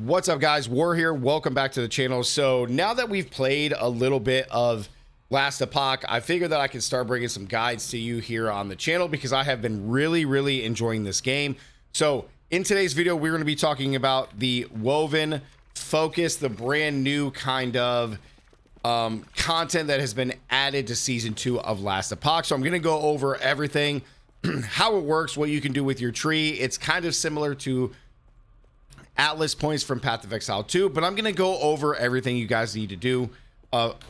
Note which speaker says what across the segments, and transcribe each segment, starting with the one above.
Speaker 1: What's up, guys? War here. Welcome back to the channel. So now that we've played a little bit of last Epoch, I figured that I could start bringing some guides to you here on the channel because I have been really enjoying this game. So in today's video, we're going to be talking about the Woven Focus, the brand new kind of content that has been added to season 2 of last Epoch. So I'm going to go over everything, how it works, what you can do with your tree. It's kind of similar to Atlas points from Path of Exile 2, but I'm going to go over everything you guys need to do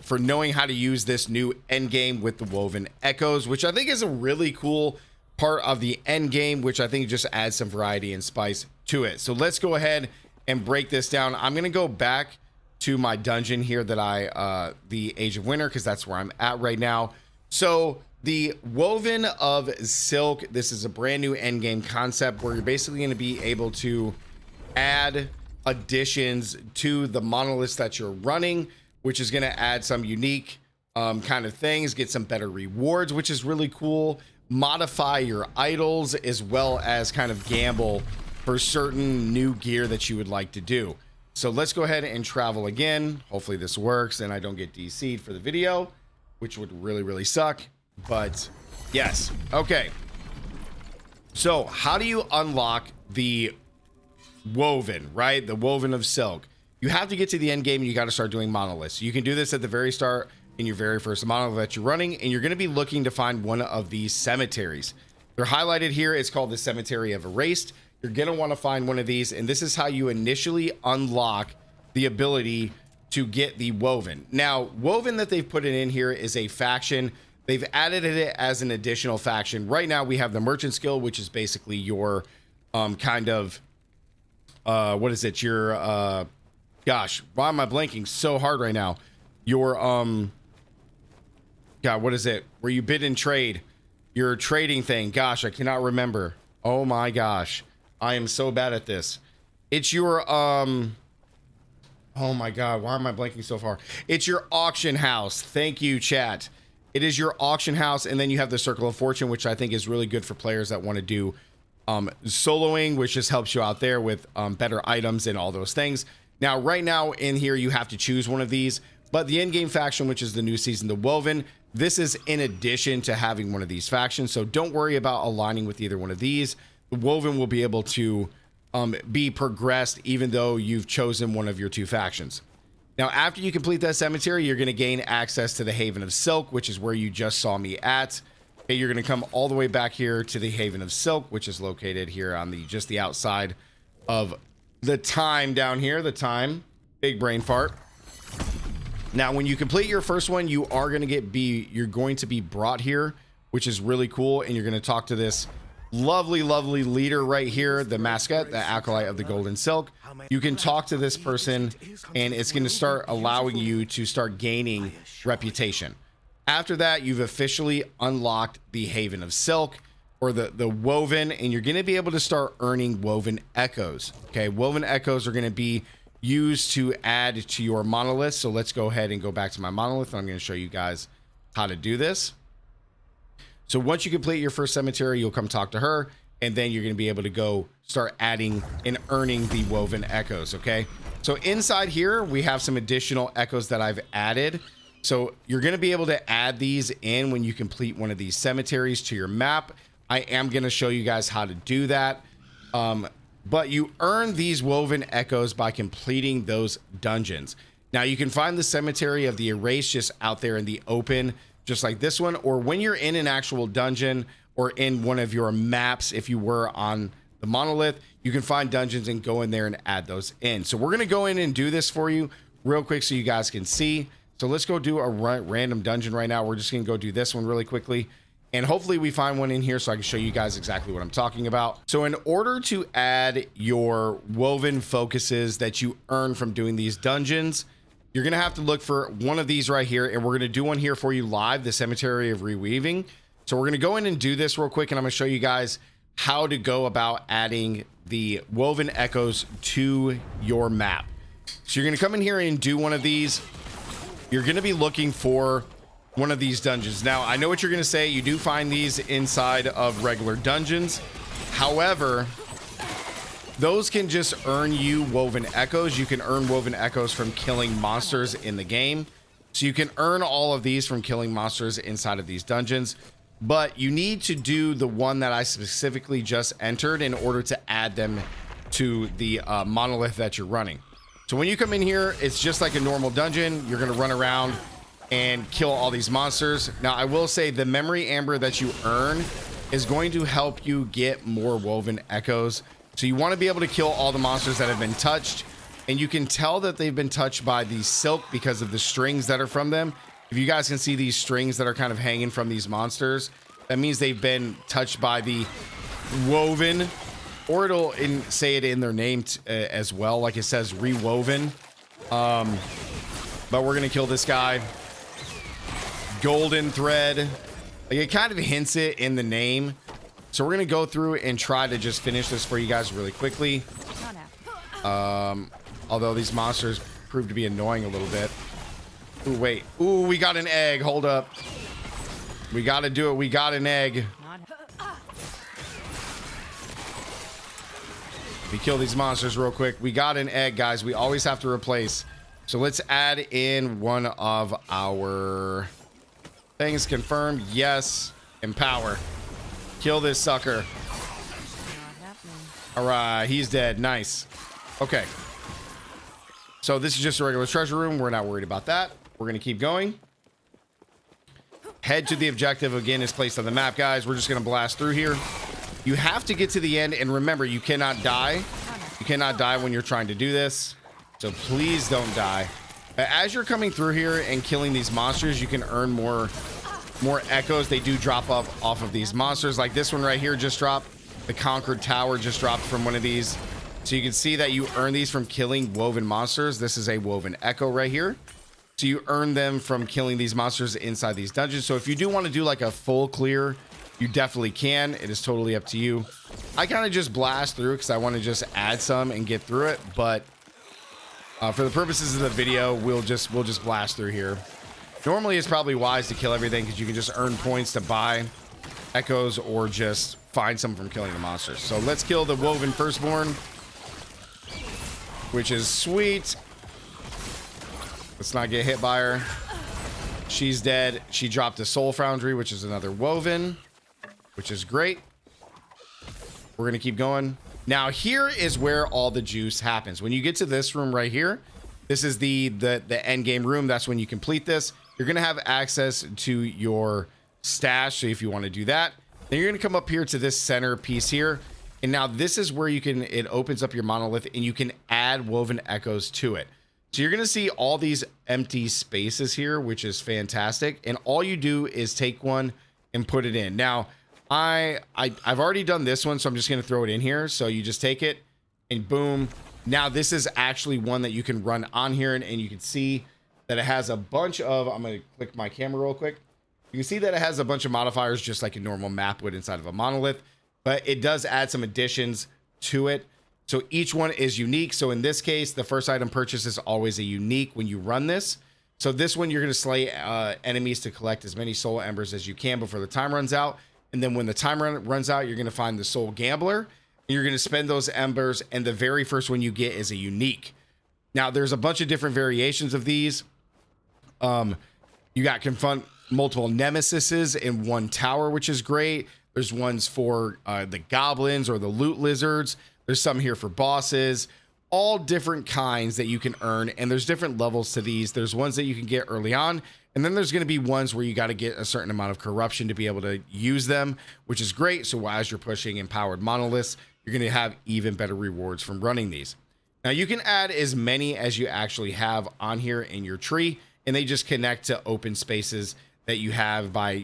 Speaker 1: for knowing how to use this new end game with the Woven Echoes, which I think is a really cool part of the end game, which I think just adds some variety and spice to it. So let's go ahead and break this down. I'm going to go back to my dungeon here that the Age of Winter, because that's where I'm at right now. So the Woven of Silk, this is a brand new end game concept where you're basically going to be able to add additions to the monoliths that you're running, which is going to add some unique kind of things, get some better rewards, which is really cool, modify your idols, as well as kind of gamble for certain new gear that you would like to do. So let's go ahead and travel again. Hopefully this works and I don't get DC'd for the video, which would really suck, but yes. Okay, so how do you unlock the Woven, right? The Woven of Silk. You have to get to the end game and you got to start doing monoliths. You can do this at the very start in your very first monolith that you're running, and you're going to be looking to find one of these cemeteries. They're highlighted here. It's called the Cemetery of Erased. You're going to want to find one of these, and this is how you initially unlock the ability to get the Woven. Now, Woven that they've put it in here is a faction. They've added it as an additional faction. Right now we have the Merchant skill, which is basically your kind of what is it? Your gosh, why am I blanking so hard right now? Your God, what is it? Where you bid and trade, your trading thing. Gosh, I cannot remember. Oh my gosh, I am so bad at this. It's your oh my God, why am I blanking so far? It's your auction house. Thank you, chat. It is your auction house, and then you have the Circle of Fortune, which I think is really good for players that want to do soloing, which just helps you out there with better items and all those things. Now, right now in here, you have to choose one of these, but the end game faction, which is the new season, the Woven, this is in addition to having one of these factions. So don't worry about aligning with either one of these. The Woven will be able to be progressed even though you've chosen one of your two factions. Now, after you complete that cemetery, you're going to gain access to the Haven of Silk, which is where you just saw me at. Okay, you're going to come all the way back here to the Haven of Silk, which is located here on just the outside of the Time down here. The Time, big brain fart. Now, when you complete your first one, you are going to you're going to be brought here, which is really cool, and you're going to talk to this lovely leader right here, the mascot, the acolyte of the Golden Silk. You can talk to this person, and it's going to start allowing you to start gaining reputation. After that, you've officially unlocked the Haven of Silk, or the Woven, and you're going to be able to start earning Woven Echoes. Okay, Woven Echoes are going to be used to add to your monolith. So let's go ahead and go back to my monolith. I'm going to show you guys how to do this. So once you complete your first cemetery, you'll come talk to her, and then you're going to be able to go start adding and earning the Woven Echoes. Okay, so inside here, we have some additional echoes that I've added. So you're going to be able to add these in when you complete one of these cemeteries to your map. I am going to show you guys how to do that. But you earn these Woven Echoes by completing those dungeons. Now you can find the Cemetery of the Erased just out there in the open, just like this one, or when you're in an actual dungeon or in one of your maps, if you were on the monolith, you can find dungeons and go in there and add those in. So we're going to go in and do this for you real quick so you guys can see. So let's go do a random dungeon right now. We're just going to go do this one really quickly. And hopefully we find one in here so I can show you guys exactly what I'm talking about. So in order to add your Woven focuses that you earn from doing these dungeons, you're going to have to look for one of these right here. And we're going to do one here for you live, the Cemetery of Reweaving. So we're going to go in and do this real quick. And I'm going to show you guys how to go about adding the Woven Echoes to your map. So you're going to come in here and do one of these. You're going to be looking for one of these dungeons. Now, I know what you're going to say. You do find these inside of regular dungeons. However, those can just earn you woven echoes. You can earn woven echoes from killing monsters in the game. So you can earn all of these from killing monsters inside of these dungeons, but you need to do the one that I specifically just entered in order to add them to the monolith that you're running. So when you come in here, it's just like a normal dungeon. You're going to run around and kill all these monsters. Now, I will say the memory amber that you earn is going to help you get more woven echoes. So you want to be able to kill all the monsters that have been touched. And you can tell that they've been touched by the silk because of the strings that are from them. If you guys can see these strings that are kind of hanging from these monsters, that means they've been touched by the woven, or it'll say it in their name as well. Like it says rewoven. But we're going to kill this guy. Golden thread. Like it kind of hints it in the name. So we're going to go through and try to just finish this for you guys really quickly. Although these monsters prove to be annoying a little bit. Ooh, wait. Ooh, we got an egg. Hold up. We got to do it. We got an egg. We kill these monsters real quick. We got an egg, guys. We always have to replace. So let's add in one of our things. Confirm. Yes. Empower. Kill this sucker. All right. He's dead. Nice. Okay. So this is just a regular treasure room. We're not worried about that. We're going to keep going. Head to the objective. Again, is placed on the map, guys. We're just going to blast through here. You have to get to the end. And remember, you cannot die. You cannot die when you're trying to do this. So please don't die. As you're coming through here and killing these monsters, you can earn more echoes. They do drop off of these monsters. Like this one right here just dropped. The Conquered Tower just dropped from one of these. So you can see that you earn these from killing woven monsters. This is a woven echo right here. So you earn them from killing these monsters inside these dungeons. So if you do want to do like a full clear, you definitely can. It is totally up to you. I kind of just blast through because I want to just add some and get through it. But for the purposes of the video, we'll just blast through here. Normally, it's probably wise to kill everything because you can just earn points to buy echoes or just find some from killing the monsters. So let's kill the woven firstborn, which is sweet. Let's not get hit by her. She's dead. She dropped a soul foundry, which is another woven, which is great. We're going to keep going. Now, here is where all the juice happens. When you get to this room right here, this is the end game room. That's when you complete this. You're going to have access to your stash. So if you want to do that, then you're going to come up here to this center piece here. And now this is where it opens up your monolith and you can add woven echoes to it. So you're going to see all these empty spaces here, which is fantastic. And all you do is take one and put it in. Now, I've already done this one, so I'm just going to throw it in here. So you just take it and boom. Now this is actually one that you can run on here and you can see that it has a bunch of, I'm going to click my camera real quick. You can see that it has a bunch of modifiers just like a normal map would inside of a monolith, but it does add some additions to it. So each one is unique. So in this case, the first item purchase is always a unique when you run this. So this one, you're going to slay enemies to collect as many soul embers as you can before the time runs out. And then when the time runs out, you're going to find the soul gambler. And you're going to spend those embers. And the very first one you get is a unique. Now, there's a bunch of different variations of these. You got confront multiple nemesises in one tower, which is great. There's ones for the goblins or the loot lizards. There's some here for bosses, all different kinds that you can earn. And there's different levels to these. There's ones that you can get early on. And then there's going to be ones where you got to get a certain amount of corruption to be able to use them, which is great. So as you're pushing empowered monoliths, you're going to have even better rewards from running these. Now you can add as many as you actually have on here in your tree, and they just connect to open spaces that you have by,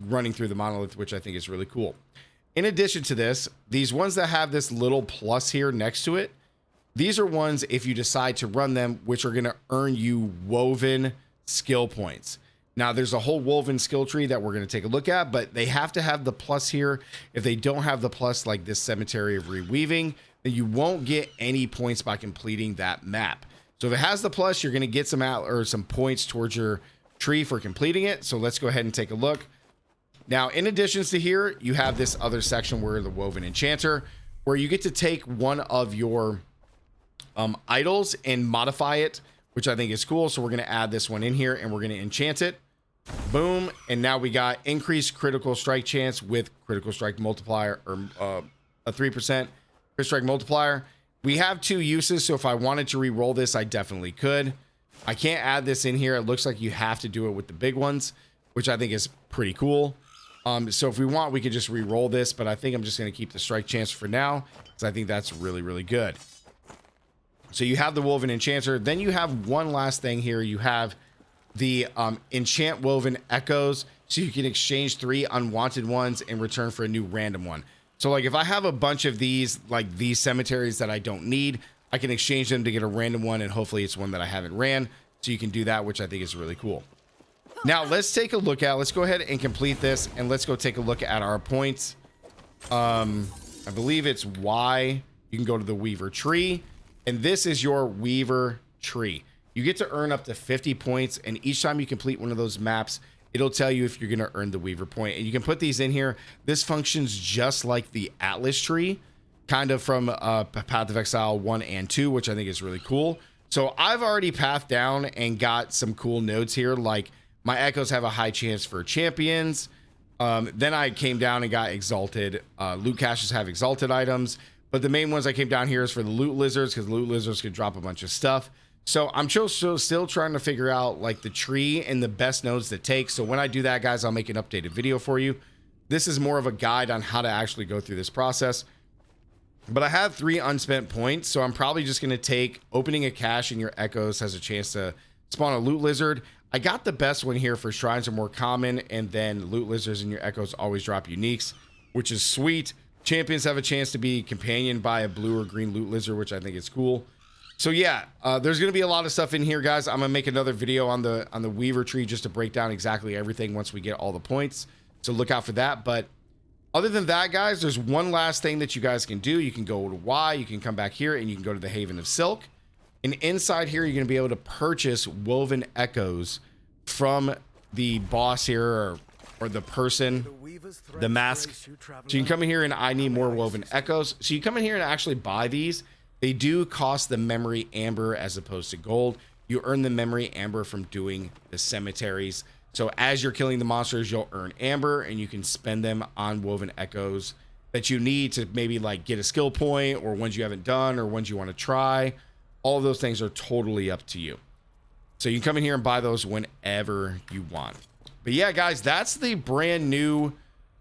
Speaker 1: running through the monolith, which I think is really cool. In addition to this, these ones that have this little plus here next to it, these are ones, if you decide to run them, which are going to earn you woven skill points. Now, there's a whole woven skill tree that we're going to take a look at, but they have to have the plus here. If they don't have the plus, like this cemetery of reweaving, then you won't get any points by completing that map. So if it has the plus, you're going to get some points towards your tree for completing it. So let's go ahead and take a look. Now, in addition to here, you have this other section where the woven enchanter, where you get to take one of your idols and modify it, which I think is cool. So we're going to add this one in here and we're going to enchant it. Boom. And now we got increased critical strike chance with critical strike multiplier, or a 3% critical strike multiplier. We have 2 uses, so if I wanted to re-roll this, I definitely could. I can't add this in here. It looks like you have to do it with the big ones, which I think is pretty cool. So if we want, we could just re-roll this, but I think I'm just going to keep the strike chance for now, because I think that's really, really good. So you have the Woven Enchanter. Then you have one last thing here. You have the Enchant Woven Echoes, so you can exchange 3 unwanted ones in return for a new random one. So like if I have a bunch of these, like these cemeteries that I don't need, I can exchange them to get a random one, and hopefully it's one that I haven't ran. So you can do that, which I think is really cool. Now let's take a look at, let's go ahead and complete this, and let's go take a look at our points. I believe it's Y. You can go to the Weaver tree, and this is your Weaver tree. You get to earn up to 50 points, and each time you complete one of those maps, it'll tell you if you're going to earn the Weaver point. And you can put these in here. This functions just like the Atlas tree, kind of from Path of Exile 1 and 2, which I think is really cool. So I've already pathed down and got some cool nodes here, like my echoes have a high chance for champions. Then I came down and got exalted. Loot caches have exalted items, but the main ones I came down here is for the loot lizards, because loot lizards can drop a bunch of stuff. So I'm still trying to figure out like the tree and the best nodes to take. So when I do that, guys, I'll make an updated video for you. This is more of a guide on how to actually go through this process. But I have 3 unspent points, so I'm probably just going to take opening a cache in your echoes has a chance to spawn a loot lizard. I got the best one here for shrines are more common, and then loot lizards in your echoes always drop uniques, which is sweet. Champions have a chance to be companioned by a blue or green loot lizard, which I think is cool. So yeah, there's going to be a lot of stuff in here, guys. I'm going to make another video on the Weaver tree just to break down exactly everything once we get all the points. So look out for that. But other than that, guys, there's one last thing that you guys can do. You can go to Y, you can come back here, and you can go to the Haven of Silk. And inside here, you're going to be able to purchase Woven Echoes from the boss here, or the person, the mask. So you can come in here and I need more Woven Echoes. So you come in here and actually buy these. They do cost the memory amber as opposed to gold. You earn the memory amber from doing the cemeteries. So as you're killing the monsters, you'll earn amber, and you can spend them on Woven Echoes that you need to maybe like get a skill point, or ones you haven't done, or ones you want to try. All of those things are totally up to you. So you can come in here and buy those whenever you want. But yeah, guys, that's the brand new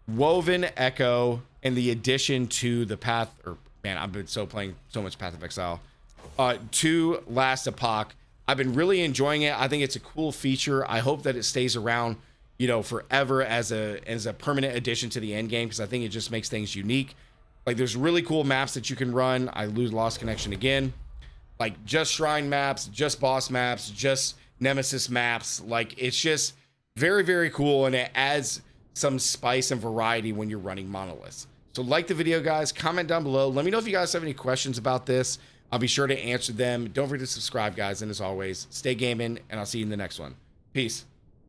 Speaker 1: Woven Echo and the addition to the Path, or man, I've been playing so much Path of Exile, to Last Epoch. I've been really enjoying it. I think it's a cool feature. I hope that it stays around, you know, forever as a permanent addition to the end game, because I think it just makes things unique. Like there's really cool maps that you can run. I lost connection again. Like just shrine maps, just boss maps, just nemesis maps. Like it's just very, very cool, and it adds some spice and variety when you're running monoliths. So like the video, guys, comment down below. Let me know if you guys have any questions about this. I'll be sure to answer them. Don't forget to subscribe, guys. And as always, stay gaming, and I'll see you in the next one. Peace.